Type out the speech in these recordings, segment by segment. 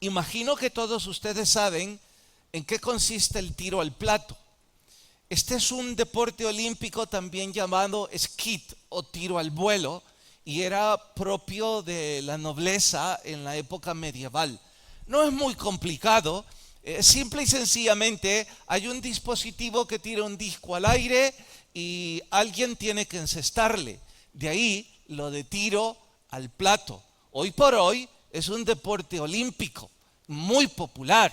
Imagino que todos ustedes saben en qué consiste el tiro al plato. Este es un deporte olímpico también llamado skeet o tiro al vuelo y era propio de la nobleza en la época medieval. No es muy complicado, simple y sencillamente hay un dispositivo que tira un disco al aire y alguien tiene que encestarle. De ahí lo de tiro al plato. Hoy por hoy es un deporte olímpico muy popular.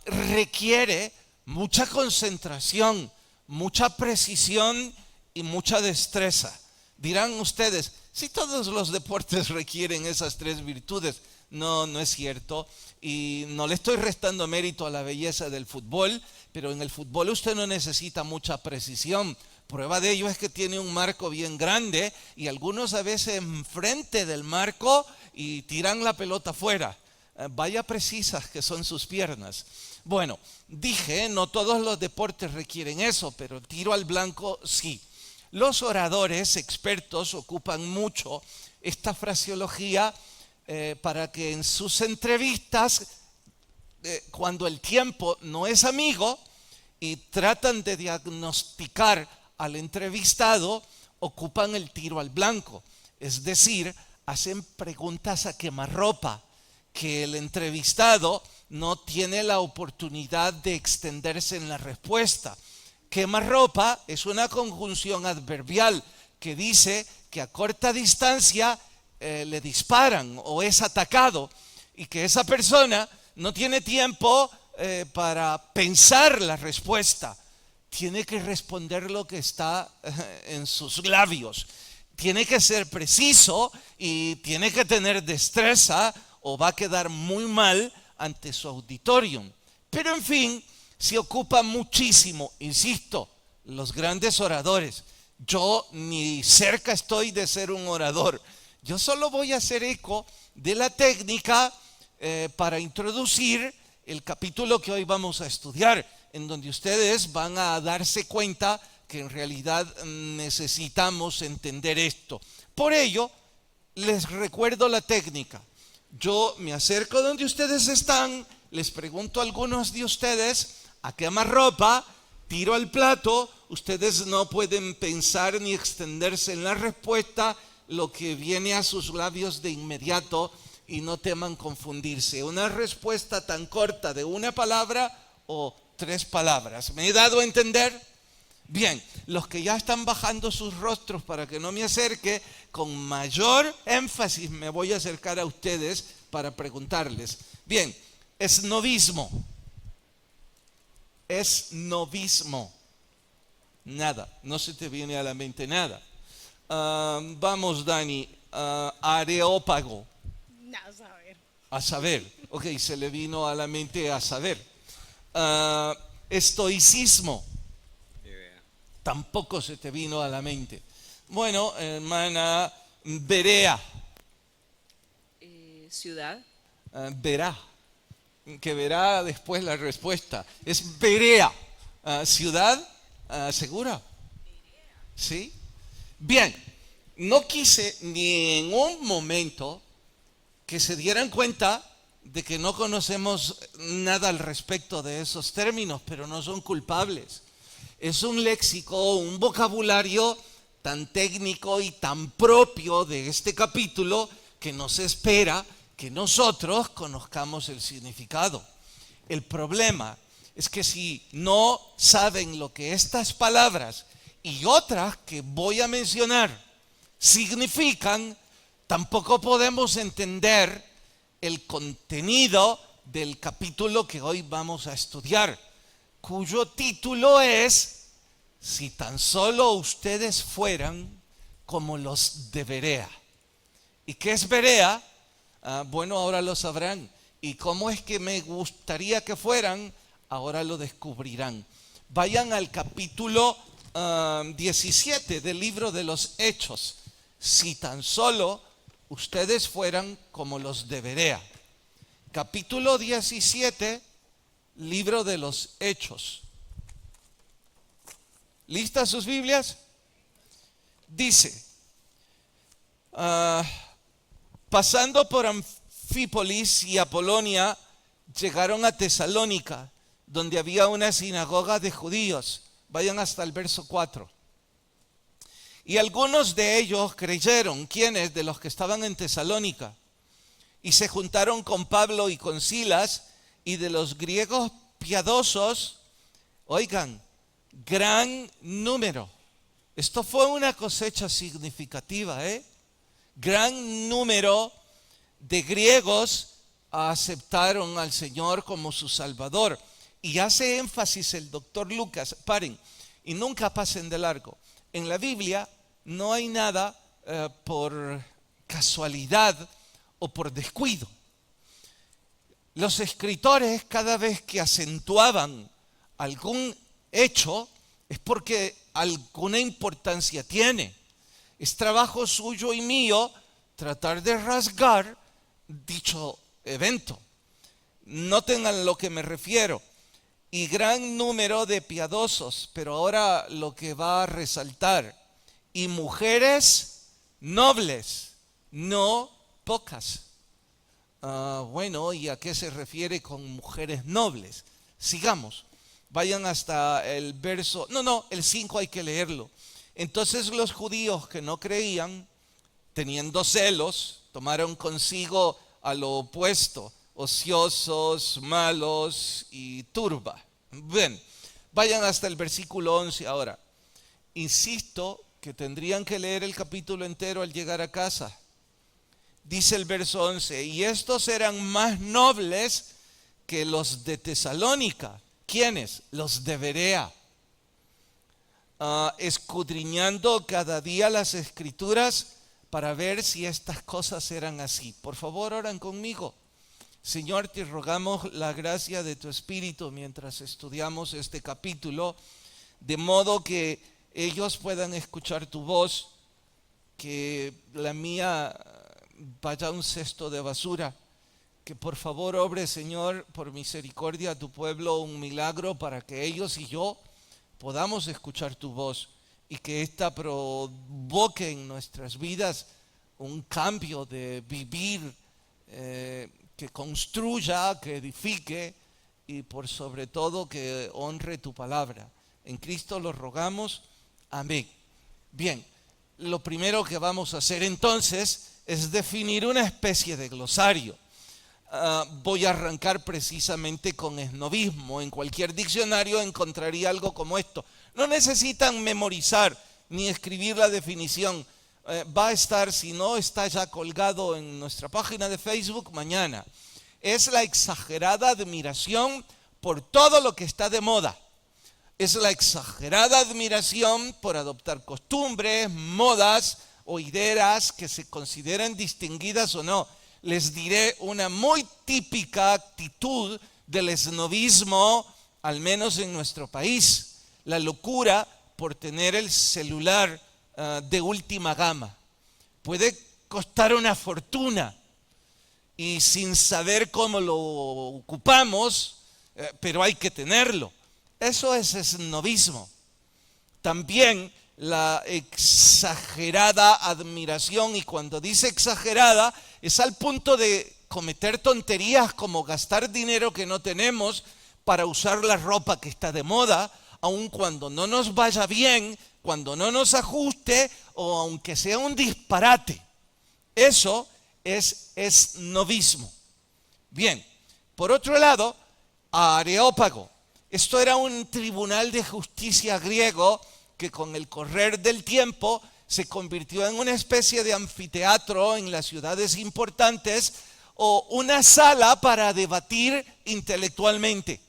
Requiere mucha concentración, mucha precisión y mucha destreza. Dirán ustedes, si todos los deportes requieren esas tres virtudes. No, no es cierto. Y no le estoy restando mérito a la belleza del fútbol, pero en el fútbol usted no necesita mucha precisión. Prueba de ello es que tiene un marco bien grande y algunos a veces enfrente del marco y tiran la pelota fuera. Vaya precisas que son sus piernas. Bueno, dije, no todos los deportes requieren eso, pero tiro al blanco sí. Los oradores expertos ocupan mucho esta fraseología para que en sus entrevistas, cuando el tiempo no es amigo y tratan de diagnosticar al entrevistado, ocupan el tiro al blanco. Es decir, hacen preguntas a quemarropa que el entrevistado no tiene la oportunidad de extenderse en la respuesta. Quemarropa es una conjunción adverbial que dice que a corta distancia le disparan o es atacado y que esa persona no tiene tiempo para pensar la respuesta. Tiene que responder lo que está en sus labios. Tiene que ser preciso y tiene que tener destreza o va a quedar muy mal ante su auditorio. Pero en fin, se ocupa muchísimo, insisto, los grandes oradores. Yo ni cerca estoy de ser un orador. Yo solo voy a hacer eco de la técnica para introducir el capítulo que hoy vamos a estudiar, en donde ustedes van a darse cuenta que en realidad necesitamos entender esto. Por ello, les recuerdo la técnica. Yo me acerco donde ustedes están, les pregunto a algunos de ustedes a quemarropa, tiro al plato, ustedes no pueden pensar ni extenderse en la respuesta, lo que viene a sus labios de inmediato y no teman confundirse. Una respuesta tan corta de una palabra o 3 palabras. ¿Me he dado a entender? Bien, los que ya están bajando sus rostros para que no me acerque, con mayor énfasis me voy a acercar a ustedes para preguntarles. Bien, esnovismo. Esnovismo. Nada, no se te viene a la mente nada. Vamos, Dani, areópago. A saber. A saber, ok, se le vino a la mente a saber. Estoicismo. Tampoco se te vino a la mente. Bueno, hermana, Berea. Ciudad. Verá, que verá después la respuesta. Es Berea. Ciudad, ¿segura? ¿Sí? Bien, no quise ni en un momento que se dieran cuenta de que no conocemos nada al respecto de esos términos, pero no son culpables. Es un léxico, un vocabulario tan técnico y tan propio de este capítulo que nos espera que nosotros conozcamos el significado. El problema es que si no saben lo que estas palabras y otras que voy a mencionar significan, tampoco podemos entender el contenido del capítulo que hoy vamos a estudiar, cuyo título es: si tan solo ustedes fueran como los de Berea. ¿Y qué es Berea? Bueno, ahora lo sabrán. ¿Y cómo es que me gustaría que fueran? Ahora lo descubrirán. Vayan al capítulo 17 del libro de los Hechos. Si tan solo ustedes fueran como los de Berea. Capítulo 17, libro de los Hechos. ¿Listas sus Biblias? Dice, pasando por Anfípolis y Apolonia llegaron a Tesalónica, donde había una sinagoga de judíos. Vayan hasta el verso 4. Y algunos de ellos creyeron. ¿Quiénes? De los que estaban en Tesalónica. Y se juntaron con Pablo y con Silas, y de los griegos piadosos, oigan, gran número. Esto fue una cosecha significativa, Gran número de griegos aceptaron al Señor como su Salvador. Y hace énfasis el doctor Lucas, paren, y nunca pasen de largo. En la Biblia no hay nada por casualidad o por descuido. Los escritores, cada vez que acentuaban algún hecho, es porque alguna importancia tiene. Es trabajo suyo y mío tratar de rasgar dicho evento. Noten a lo que me refiero. Y gran número de piadosos, pero ahora lo que va a resaltar. Y mujeres nobles, no pocas. Bueno, ¿y a qué se refiere con mujeres nobles? Sigamos. Vayan hasta el verso, el 5 hay que leerlo. Entonces los judíos que no creían, teniendo celos, tomaron consigo a lo opuesto, ociosos, malos y turba. Bien, vayan hasta el versículo 11 ahora. Insisto que tendrían que leer el capítulo entero al llegar a casa. Dice el verso 11, y estos eran más nobles que los de Tesalónica. ¿Quiénes? Los de Berea. Escudriñando cada día las escrituras para ver si estas cosas eran así. Por favor, oran conmigo. Señor, te rogamos la gracia de tu Espíritu mientras estudiamos este capítulo, de modo que ellos puedan escuchar tu voz, que la mía vaya a un cesto de basura. Que por favor obre, Señor, por misericordia a tu pueblo un milagro para que ellos y yo podamos escuchar tu voz y que ésta provoque en nuestras vidas un cambio de vivir que construya, que edifique y por sobre todo que honre tu palabra. En Cristo lo rogamos. Amén. Bien, lo primero que vamos a hacer entonces es definir una especie de glosario. Voy a arrancar precisamente con esnovismo. En cualquier diccionario encontraría algo como esto. No necesitan memorizar ni escribir la definición. Va a estar, si no está ya colgado en nuestra página de Facebook mañana. Es la exagerada admiración por todo lo que está de moda. Es la exagerada admiración por adoptar costumbres, modas o ideas que se consideren distinguidas o no. Les diré una muy típica actitud del esnovismo, al menos en nuestro país. La locura por tener el celular de última gama. Puede costar una fortuna y sin saber cómo lo ocupamos, pero hay que tenerlo. Eso es esnovismo. También la exagerada admiración, y cuando dice exagerada es al punto de cometer tonterías como gastar dinero que no tenemos para usar la ropa que está de moda, aun cuando no nos vaya bien, cuando no nos ajuste o aunque sea un disparate. Eso es esnovismo. Bien, por otro lado, Areópago. Esto era un tribunal de justicia griego que con el correr del tiempo se convirtió en una especie de anfiteatro en las ciudades importantes o una sala para debatir intelectualmente.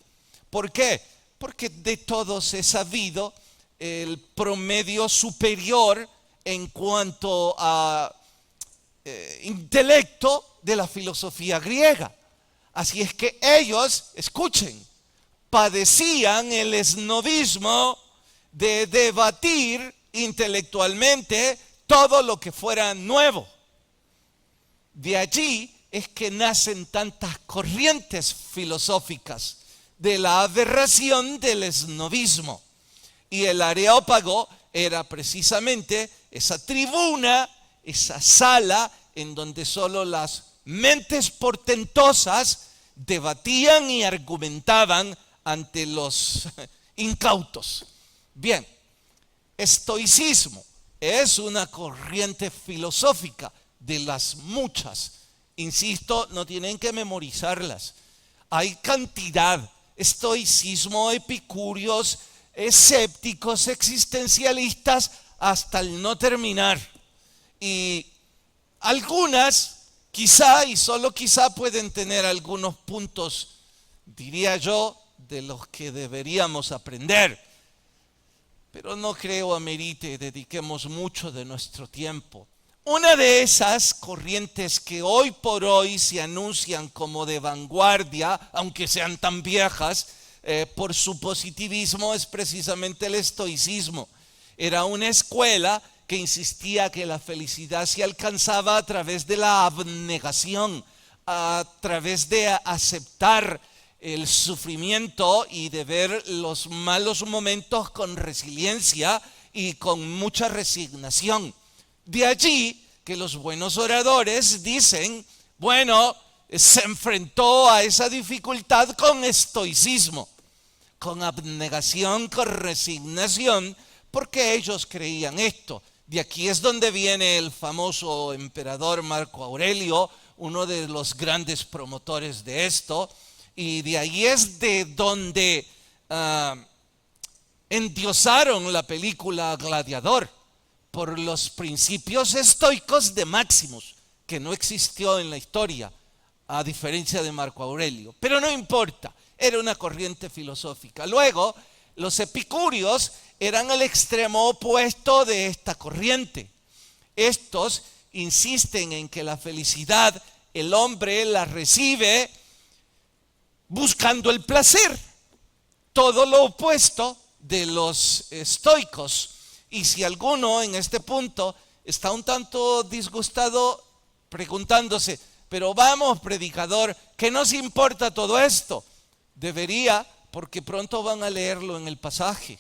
¿Por qué? Porque de todos es sabido el promedio superior en cuanto a intelecto de la filosofía griega. Así es que ellos, escuchen, padecían el esnovismo de debatir intelectualmente todo lo que fuera nuevo. De allí es que nacen tantas corrientes filosóficas de la aberración del esnovismo. Y el Areópago era precisamente esa tribuna, esa sala en donde solo las mentes portentosas debatían y argumentaban ante los incautos. Bien, estoicismo es una corriente filosófica de las muchas. Insisto, no tienen que memorizarlas. Hay cantidad. Estoicismo, epicúreos, escépticos, existencialistas, hasta el no terminar. Y algunas, quizá y solo quizá, pueden tener algunos puntos, diría yo, de los que deberíamos aprender. Pero no creo amerite dediquemos mucho de nuestro tiempo. Una de esas corrientes que hoy por hoy se anuncian como de vanguardia, aunque sean tan viejas, por su positivismo, es precisamente el estoicismo. Era una escuela que insistía que la felicidad se alcanzaba a través de la abnegación, a través de aceptar el sufrimiento y de ver los malos momentos con resiliencia y con mucha resignación. De allí que los buenos oradores dicen, bueno, se enfrentó a esa dificultad con estoicismo, con abnegación, con resignación, porque ellos creían esto. De aquí es donde viene el famoso emperador Marco Aurelio, uno de los grandes promotores de esto, y de ahí es de donde endiosaron la película Gladiador, por los principios estoicos de Maximus, que no existió en la historia, a diferencia de Marco Aurelio. Pero no importa, era una corriente filosófica. Luego, los epicúreos eran el extremo opuesto de esta corriente. Estos insisten en que la felicidad el hombre la recibe buscando el placer, todo lo opuesto de los estoicos. Y si alguno en este punto está un tanto disgustado preguntándose, pero vamos, predicador, ¿qué nos importa todo esto? Debería, porque pronto van a leerlo en el pasaje.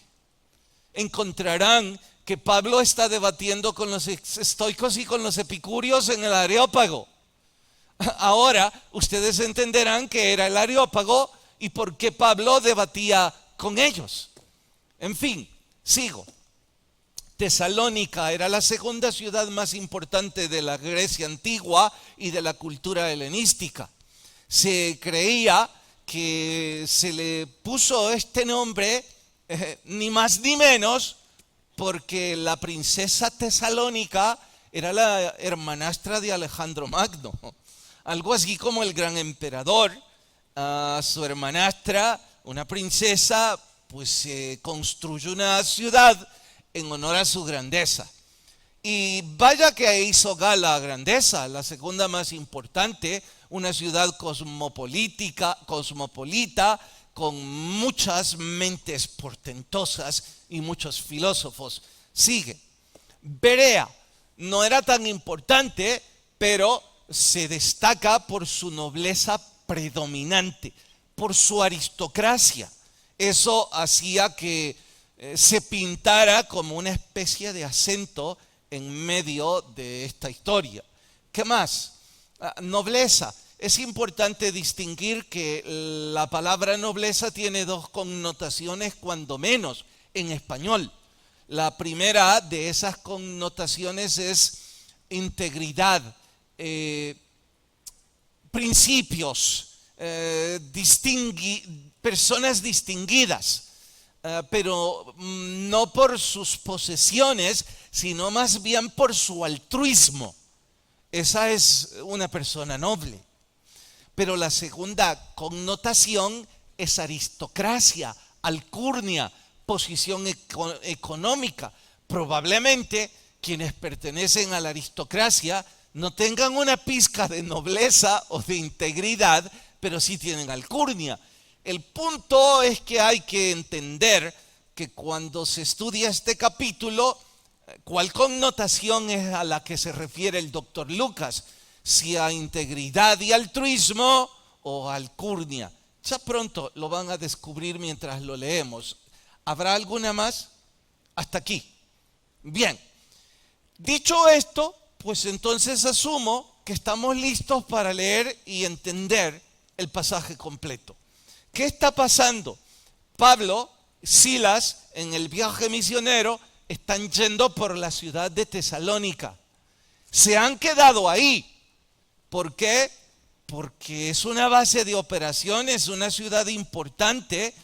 Encontrarán que Pablo está debatiendo con los estoicos y con los epicúreos en el Areópago. Ahora ustedes entenderán que era el Areópago y por qué Pablo debatía con ellos. En fin, sigo. Tesalónica era la segunda ciudad más importante de la Grecia antigua y de la cultura helenística. Se creía que se le puso este nombre ni más ni menos porque la princesa Tesalónica era la hermanastra de Alejandro Magno. Algo así como el gran emperador, su hermanastra, una princesa, pues construyó una ciudad en honor a su grandeza. Y vaya que hizo gala a grandeza, la segunda más importante, una ciudad cosmopolita, con muchas mentes portentosas y muchos filósofos. Sigue. Berea no era tan importante, pero se destaca por su nobleza predominante, por su aristocracia. Eso hacía que se pintara como una especie de acento en medio de esta historia. ¿Qué más? Nobleza. Es importante distinguir que la palabra nobleza tiene dos connotaciones cuando menos en español. La primera de esas connotaciones es integridad, principios, personas distinguidas. Pero no por sus posesiones, sino más bien por su altruismo. Esa es una persona noble. Pero la segunda connotación es aristocracia, alcurnia, posición económica. Probablemente quienes pertenecen a la aristocracia no tengan una pizca de nobleza o de integridad, pero sí tienen alcurnia. El punto es que hay que entender que cuando se estudia este capítulo, ¿cuál connotación es a la que se refiere el doctor Lucas? Si a integridad y altruismo o alcurnia. Ya pronto lo van a descubrir mientras lo leemos. ¿Habrá alguna más? Hasta aquí. Bien. Dicho esto, pues entonces asumo que estamos listos para leer y entender el pasaje completo. ¿Qué está pasando? Pablo, Silas, en el viaje misionero, están yendo por la ciudad de Tesalónica. Se han quedado ahí. ¿Por qué? Porque es una base de operaciones, una ciudad importante,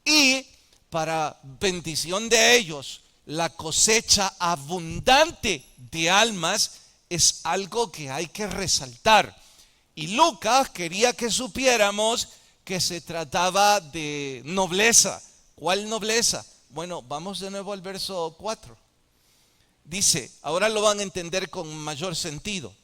y para bendición de ellos, la cosecha abundante de almas es algo que hay que resaltar. Y Lucas quería que supiéramos que se trataba de nobleza. ¿Cuál nobleza? Bueno, vamos de nuevo al verso 4. Dice, ahora lo van a entender con mayor sentido.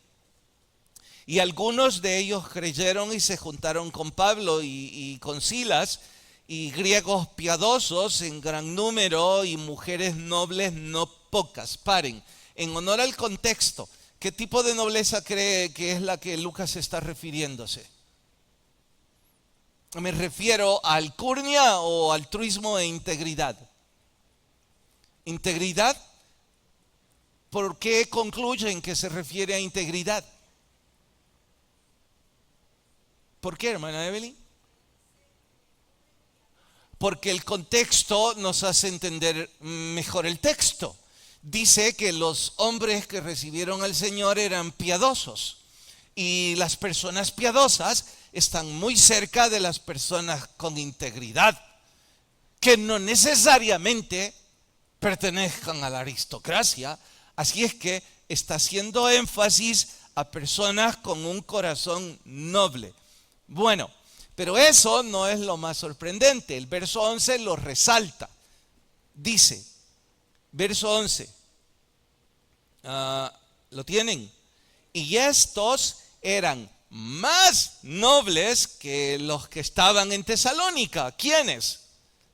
Y algunos de ellos creyeron y se juntaron con Pablo y con Silas, y griegos piadosos en gran número y mujeres nobles no pocas. Paren, en honor al contexto, ¿qué tipo de nobleza cree que es la que Lucas está refiriéndose? Me refiero a alcurnia o altruismo e integridad. ¿Integridad? ¿Por qué concluyen que se refiere a integridad? ¿Por qué, hermana Evelyn? Porque el contexto nos hace entender mejor el texto. Dice que los hombres que recibieron al Señor eran piadosos. Y las personas piadosas están muy cerca de las personas con integridad, que no necesariamente pertenezcan a la aristocracia. Así es que está haciendo énfasis a personas con un corazón noble. Bueno, pero eso no es lo más sorprendente. El verso 11 lo resalta. Dice, verso 11, ¿lo tienen? Y estos eran más nobles que los que estaban en Tesalónica. ¿Quiénes?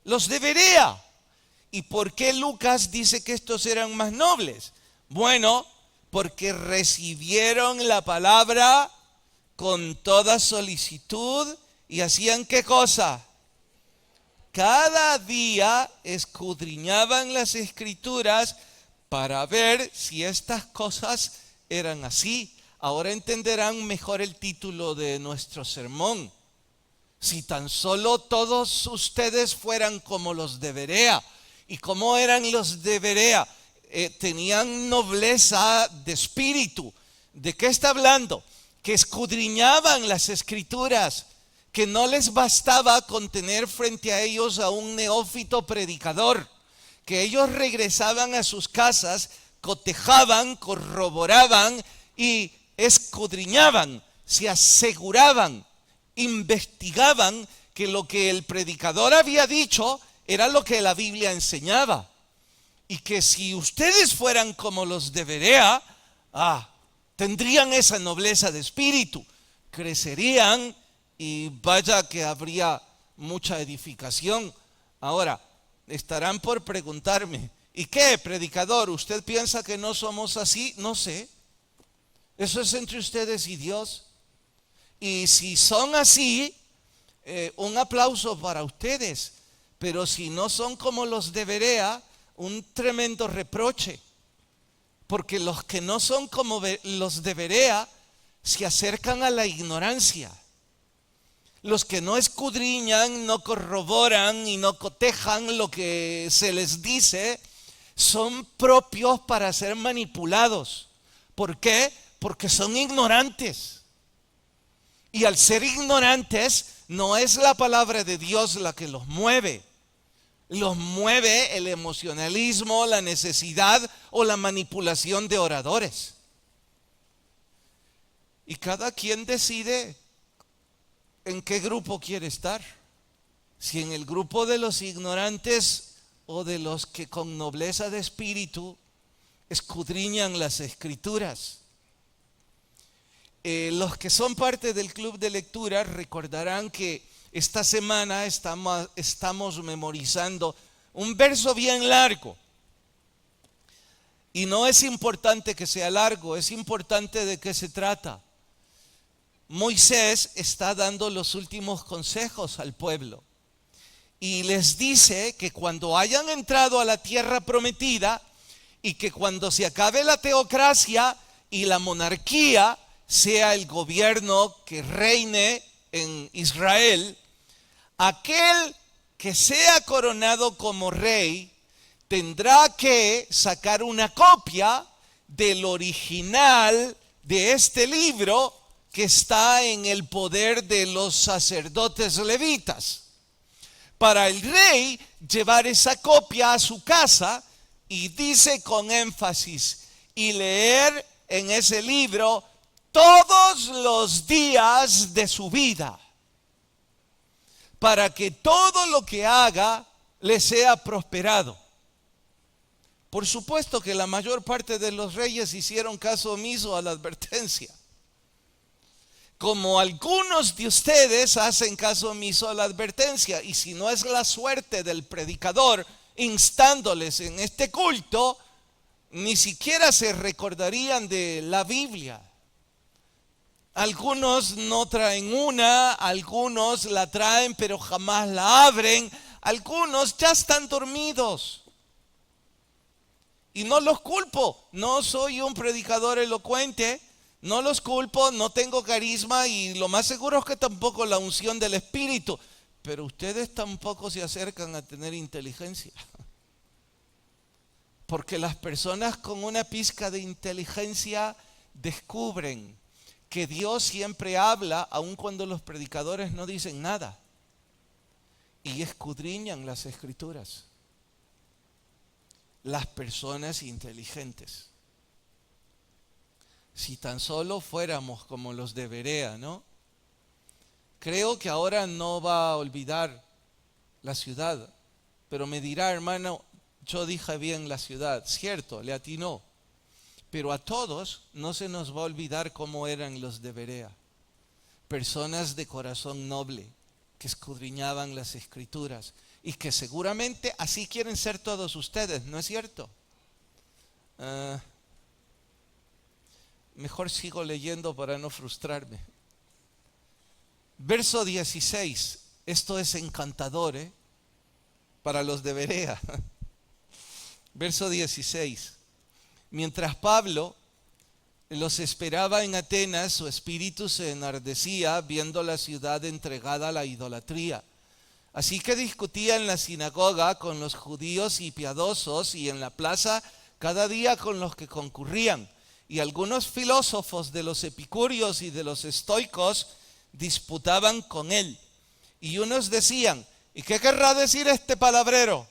Los de Berea. ¿Y por qué Lucas dice que estos eran más nobles? Bueno, porque recibieron la palabra con toda solicitud y hacían ¿qué cosa? Cada día escudriñaban las escrituras para ver si estas cosas eran así. Ahora entenderán mejor el título de nuestro sermón. Si tan solo todos ustedes fueran como los de Berea. ¿Y cómo eran los de Berea? Tenían nobleza de espíritu. ¿De qué está hablando? Que escudriñaban las escrituras, que no les bastaba con tener frente a ellos a un neófito predicador, que ellos regresaban a sus casas, cotejaban, corroboraban y escudriñaban, se aseguraban, investigaban que lo que el predicador había dicho era lo que la Biblia enseñaba. Y que si ustedes fueran como los de Berea, tendrían esa nobleza de espíritu, crecerían y vaya que habría mucha edificación. Ahora, estarán por preguntarme, ¿y qué, predicador? ¿Usted piensa que no somos así? No sé. Eso es entre ustedes y Dios. Y si son así, un aplauso para ustedes. Pero si no son como los de Berea, un tremendo reproche. Porque los que no son como los de Berea se acercan a la ignorancia. Los que no escudriñan, no corroboran y no cotejan lo que se les dice, son propios para ser manipulados. ¿Por qué? Porque son ignorantes. Y al ser ignorantes, no es la palabra de Dios la que los mueve. Los mueve el emocionalismo, la necesidad o la manipulación de oradores. Y cada quien decide en qué grupo quiere estar. Si en el grupo de los ignorantes o de los que con nobleza de espíritu escudriñan las escrituras. Los que son parte del club de lectura recordarán que esta semana estamos memorizando un verso bien largo. Y no es importante que sea largo, es importante de qué se trata. Moisés está dando los últimos consejos al pueblo. Y les dice que cuando hayan entrado a la tierra prometida y que cuando se acabe la teocracia y la monarquía, sea el gobierno que reine en Israel, aquel que sea coronado como rey tendrá que sacar una copia del original de este libro que está en el poder de los sacerdotes levitas. Para el rey llevar esa copia a su casa, y dice con énfasis, y leer en ese libro todos los días de su vida, para que todo lo que haga le sea prosperado. Por supuesto que la mayor parte de los reyes hicieron caso omiso a la advertencia. Como algunos de ustedes hacen caso omiso a la advertencia, y si no es la suerte del predicador instándoles en este culto, ni siquiera se recordarían de la Biblia. Algunos no traen una, algunos la traen pero jamás la abren, algunos ya están dormidos. Y no los culpo, no soy un predicador elocuente, no los culpo, no tengo carisma y lo más seguro es que tampoco la unción del Espíritu, pero ustedes tampoco se acercan a tener inteligencia. Porque las personas con una pizca de inteligencia descubren que Dios siempre habla, aun cuando los predicadores no dicen nada, y escudriñan las Escrituras. Las personas inteligentes. Si tan solo fuéramos como los de Berea, ¿no? Creo que ahora no va a olvidar la ciudad, pero me dirá, hermano, yo dije bien la ciudad. Cierto, le atinó. Pero a todos no se nos va a olvidar cómo eran los de Berea. Personas de corazón noble, que escudriñaban las Escrituras, y que seguramente así quieren ser todos ustedes, ¿no es cierto? Mejor sigo leyendo para no frustrarme. Verso 16, esto es encantador, para los de Berea. Verso 16, mientras Pablo los esperaba en Atenas, su espíritu se enardecía viendo la ciudad entregada a la idolatría. Así que discutía en la sinagoga con los judíos y piadosos, y en la plaza cada día con los que concurrían. Y algunos filósofos de los epicúreos y de los estoicos disputaban con él. Y unos decían, ¿y qué querrá decir este palabrero?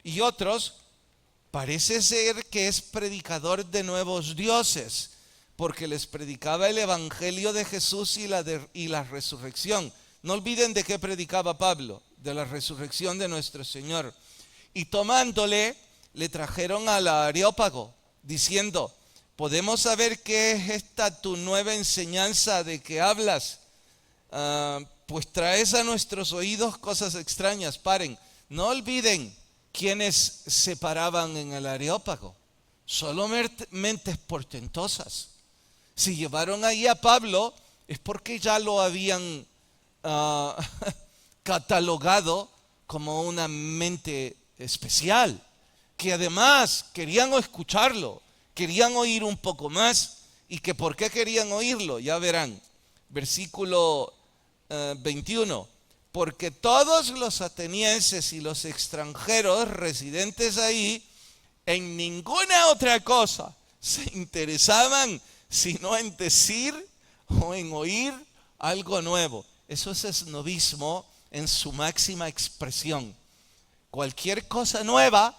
Y otros, parece ser que es predicador de nuevos dioses, porque les predicaba el evangelio de Jesús y la resurrección. No olviden de qué predicaba Pablo, de la resurrección de nuestro Señor. Y tomándole, le trajeron al Areópago, diciendo, ¿podemos saber qué es esta tu nueva enseñanza de que hablas? Pues traes a nuestros oídos cosas extrañas. Paren, no olviden quiénes se paraban en el Areópago. Solo mentes portentosas. Si llevaron ahí a Pablo, es porque ya lo habían catalogado como una mente especial, que además querían escucharlo, querían oír un poco más. ¿Y que por qué querían oírlo? Ya verán, versículo 21, porque todos los atenienses y los extranjeros residentes ahí en ninguna otra cosa se interesaban sino en decir o en oír algo nuevo. Eso es esnobismo en su máxima expresión. Cualquier cosa nueva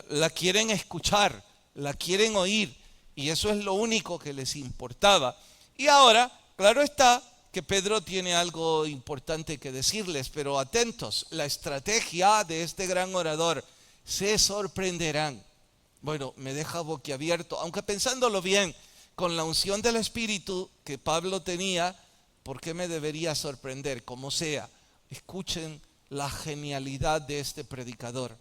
la quieren escuchar, la quieren oír, y eso es lo único que les importaba. Y ahora, claro está que Pedro tiene algo importante que decirles, pero atentos, la estrategia de este gran orador, se sorprenderán. Bueno, me deja boquiabierto, aunque pensándolo bien, con la unción del Espíritu que Pablo tenía, ¿por qué me debería sorprender? Como sea, escuchen la genialidad de este predicador.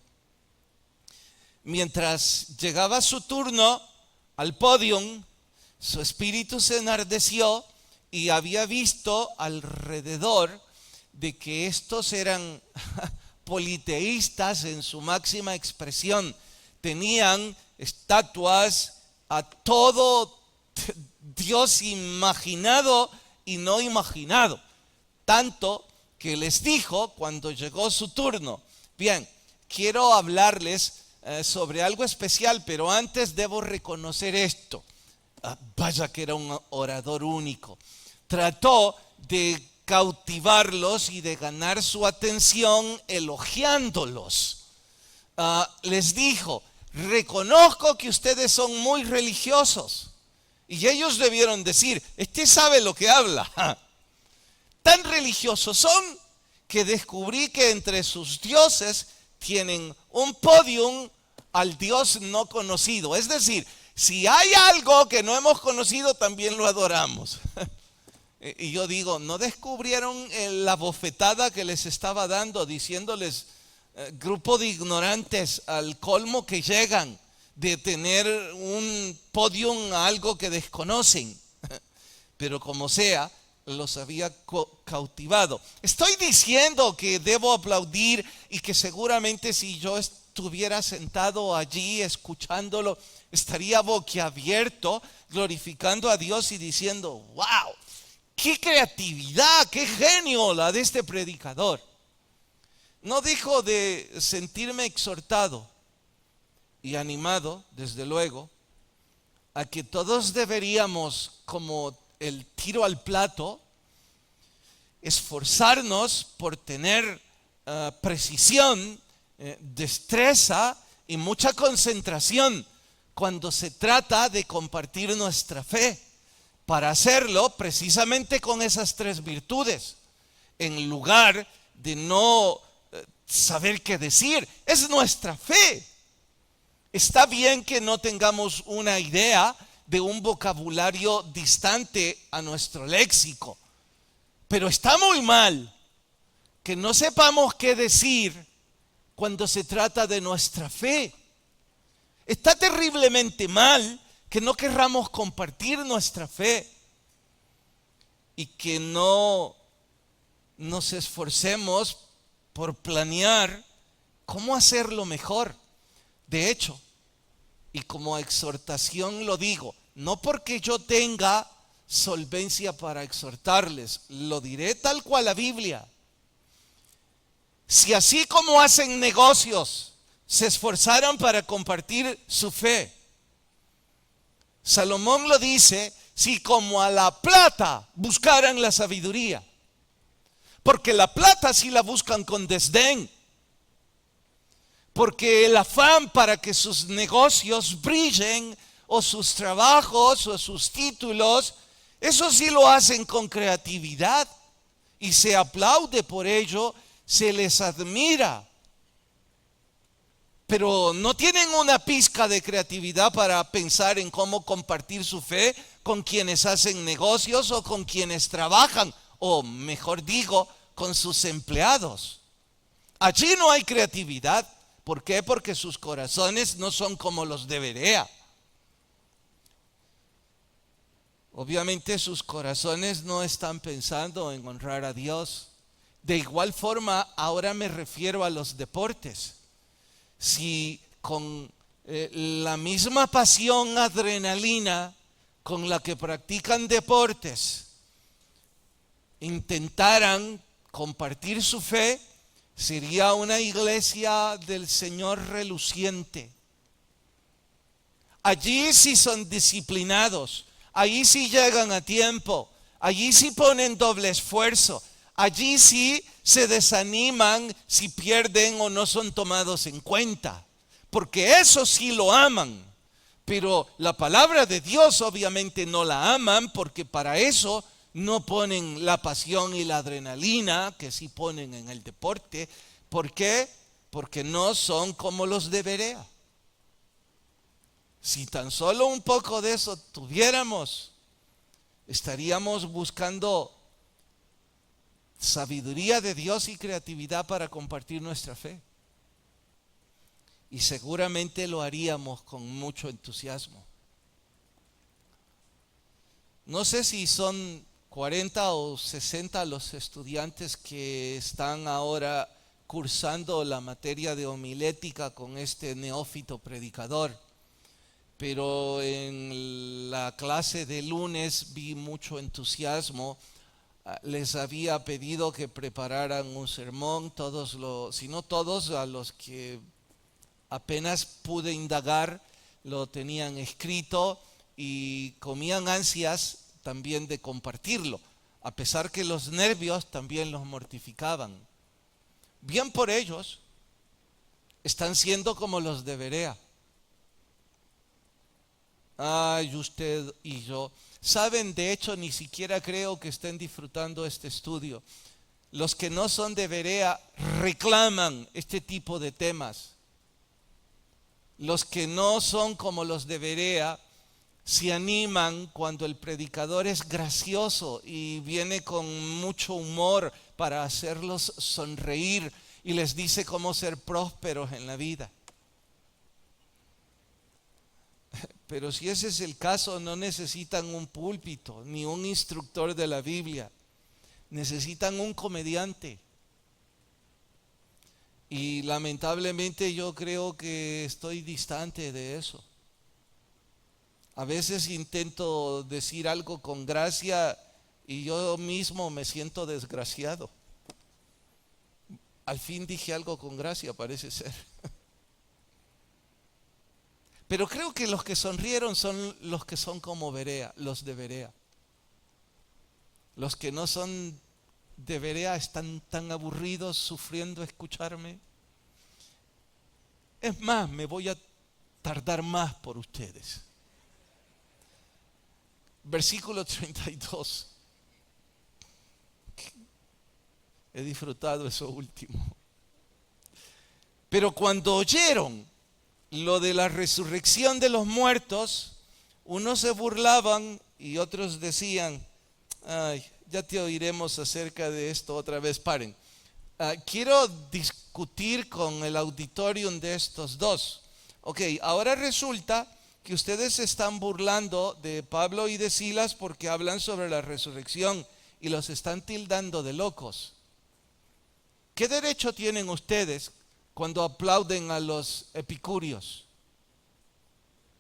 Mientras llegaba su turno al podium, su espíritu se enardeció y había visto alrededor de que estos eran politeístas en su máxima expresión. Tenían estatuas a todo Dios imaginado y no imaginado. Tanto que les dijo cuando llegó su turno: bien, quiero hablarles sobre algo especial, pero antes debo reconocer esto. Vaya que era un orador único. Trató de cautivarlos y de ganar su atención elogiándolos. Les dijo: reconozco que ustedes son muy religiosos. Y ellos debieron decir: este sabe lo que habla. Tan religiosos son que descubrí que entre sus dioses tienen un podium al Dios no conocido. Es decir, si hay algo que no hemos conocido, también lo adoramos. Y yo digo, ¿no descubrieron la bofetada que les estaba dando, diciéndoles, grupo de ignorantes al colmo que llegan de tener un podium a algo que desconocen? Pero como sea, los había cautivado. Estoy diciendo que debo aplaudir y que seguramente si yo estuviera sentado allí escuchándolo, estaría boquiabierto, glorificando a Dios y diciendo: wow, qué creatividad, qué genio la de este predicador. No dejo de sentirme exhortado y animado, desde luego, a que todos deberíamos, como el tiro al plato, esforzarnos por tener precisión, destreza y mucha concentración cuando se trata de compartir nuestra fe, para hacerlo precisamente con esas tres virtudes, en lugar de no saber qué decir. Es nuestra fe. Está bien que no tengamos una idea de un vocabulario distante a nuestro léxico, pero está muy mal que no sepamos qué decir cuando se trata de nuestra fe. Está terriblemente mal que no querramos compartir nuestra fe y que no nos esforcemos por planear cómo hacerlo mejor. De hecho, y como exhortación lo digo, no porque yo tenga solvencia para exhortarles, lo diré tal cual la Biblia. Si así como hacen negocios, se esforzaran para compartir su fe, Salomón lo dice: si como a la plata buscaran la sabiduría, porque la plata sí la buscan con desdén, porque el afán para que sus negocios brillen, o sus trabajos, o sus títulos, eso sí lo hacen con creatividad y se aplaude por ello, se les admira. Pero no tienen una pizca de creatividad para pensar en cómo compartir su fe con quienes hacen negocios o con quienes trabajan, o mejor digo, con sus empleados. Allí no hay creatividad. ¿Por qué? Porque sus corazones no son como los de Berea. Obviamente sus corazones no están pensando en honrar a Dios. De igual forma, ahora me refiero a los deportes. Si con la misma pasión, adrenalina con la que practican deportes intentaran compartir su fe, sería una iglesia del Señor reluciente. Allí sí son disciplinados, allí sí llegan a tiempo, allí sí ponen doble esfuerzo, allí sí se desaniman si pierden o no son tomados en cuenta, porque eso sí lo aman. Pero la palabra de Dios obviamente no la aman, porque para eso no ponen la pasión y la adrenalina que sí ponen en el deporte. ¿Por qué? Porque no son como los de Berea. Si tan solo un poco de eso tuviéramos, estaríamos buscando sabiduría de Dios y creatividad para compartir nuestra fe. Y seguramente lo haríamos con mucho entusiasmo. No sé si son 40 o 60 los estudiantes que están ahora cursando la materia de homilética con este neófito predicador. pero en la clase de lunes vi mucho entusiasmo. Les había pedido que prepararan un sermón, si no todos, a los que apenas pude indagar, lo tenían escrito y comían ansias también de compartirlo, a pesar que los nervios también los mortificaban. Bien por ellos, están siendo como los de Berea. Ay, usted y yo. Saben, de hecho, ni siquiera creo que estén disfrutando este estudio. Los que no son de Berea reclaman este tipo de temas. Los que no son como los de Berea se animan cuando el predicador es gracioso y viene con mucho humor para hacerlos sonreír y les dice cómo ser prósperos en la vida. Pero si ese es el caso, no necesitan un púlpito ni un instructor de la Biblia. Necesitan un comediante. Y lamentablemente yo creo que estoy distante de eso. A veces intento decir algo con gracia y yo mismo me siento desgraciado. Al fin dije algo con gracia, parece ser. Pero creo que los que sonrieron son los que son como Berea, los de Berea. Los que no son de Berea están tan aburridos sufriendo escucharme. Es más, me voy a tardar más por ustedes. Versículo 32. He disfrutado eso último. Pero cuando oyeron lo de la resurrección de los muertos, unos se burlaban y otros decían, ay, ya te oiremos acerca de esto otra vez. Paren. Quiero discutir con el auditorium de estos dos. Ok, ahora resulta que ustedes se están burlando de Pablo y de Silas porque hablan sobre la resurrección y los están tildando de locos. ¿Qué derecho tienen ustedes cuando aplauden a los epicúreos,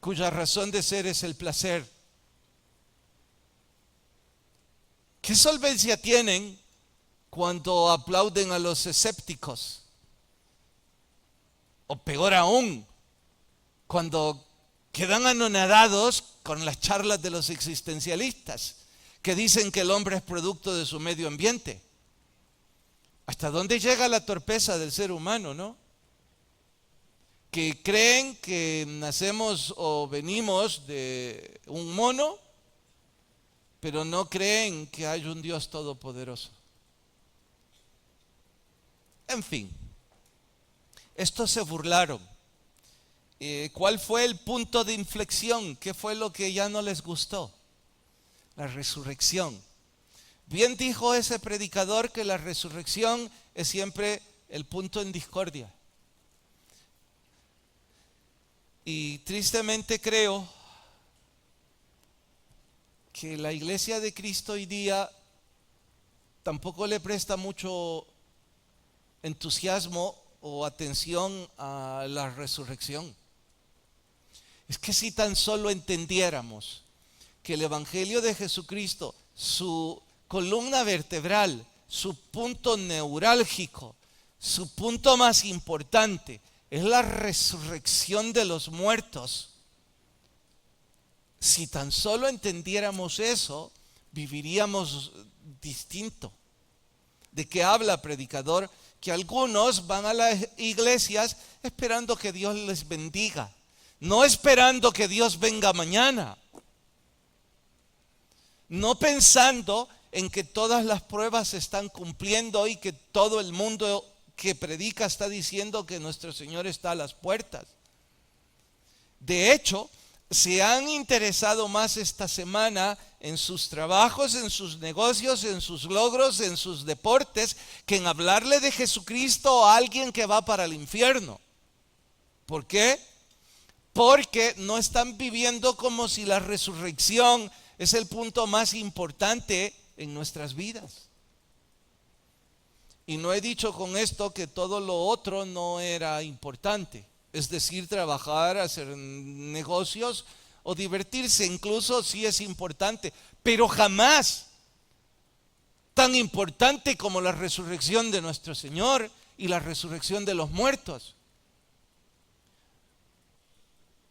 cuya razón de ser es el placer? ¿Qué solvencia tienen cuando aplauden a los escépticos? O peor aún, cuando quedan anonadados con las charlas de los existencialistas, que dicen que el hombre es producto de su medio ambiente. ¿Hasta dónde llega la torpeza del ser humano, no? Que creen que nacemos o venimos de un mono, pero no creen que hay un Dios todopoderoso. En fin, estos se burlaron. ¿Cuál fue el punto de inflexión? ¿Qué fue lo que ya no les gustó? La resurrección. Bien dijo ese predicador que la resurrección es siempre el punto en discordia. Y tristemente creo que la iglesia de Cristo hoy día tampoco le presta mucho entusiasmo o atención a la resurrección. Es que si tan solo entendiéramos que el Evangelio de Jesucristo, su columna vertebral, su punto neurálgico, su punto más importante, es la resurrección de los muertos. Si tan solo entendiéramos eso, viviríamos distinto. ¿De qué habla predicador? Que algunos van a las iglesias esperando que Dios les bendiga, no esperando que Dios venga mañana, no pensando en que todas las pruebas se están cumpliendo y que todo el mundo que predica está diciendo que nuestro Señor está a las puertas. De hecho, se han interesado más esta semana en sus trabajos, en sus negocios, en sus logros, en sus deportes, que en hablarle de Jesucristo a alguien que va para el infierno. ¿Por qué? Porque no están viviendo como si la resurrección es el punto más importante en nuestras vidas. Y no he dicho con esto que todo lo otro no era importante. es decir, trabajar, hacer negocios o divertirse, incluso sí es importante, pero jamás tan importante como la resurrección de nuestro Señor y la resurrección de los muertos,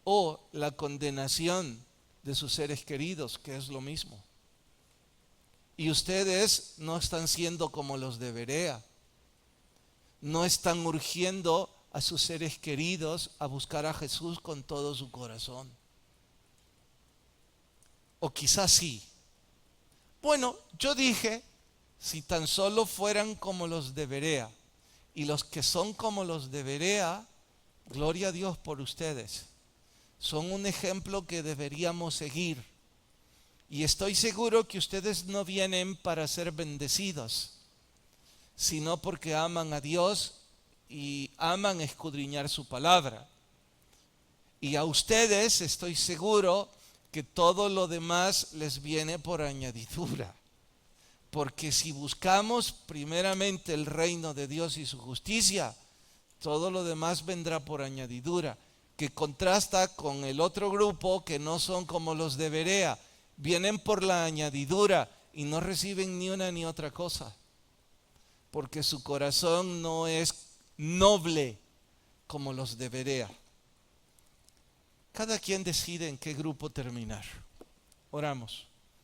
o la condenación de sus seres queridos, que es lo mismo. Y ustedes no están siendo como los de Berea, no están urgiendo a sus seres queridos a buscar a Jesús con todo su corazón. O quizás sí. Bueno, yo dije, si tan solo fueran como los de Berea, y los que son como los de Berea, gloria a Dios por ustedes. Son un ejemplo que deberíamos seguir. Y estoy seguro que ustedes no vienen para ser bendecidos, sino porque aman a Dios y aman escudriñar su palabra. Y a ustedes estoy seguro que todo lo demás les viene por añadidura. Porque si buscamos primeramente el reino de Dios y su justicia, todo lo demás vendrá por añadidura, que contrasta con el otro grupo que no son como los de Berea. Vienen por la añadidura y no reciben ni una ni otra cosa, porque su corazón no es noble como los de Berea. Cada quien decide en qué grupo terminar. Oramos.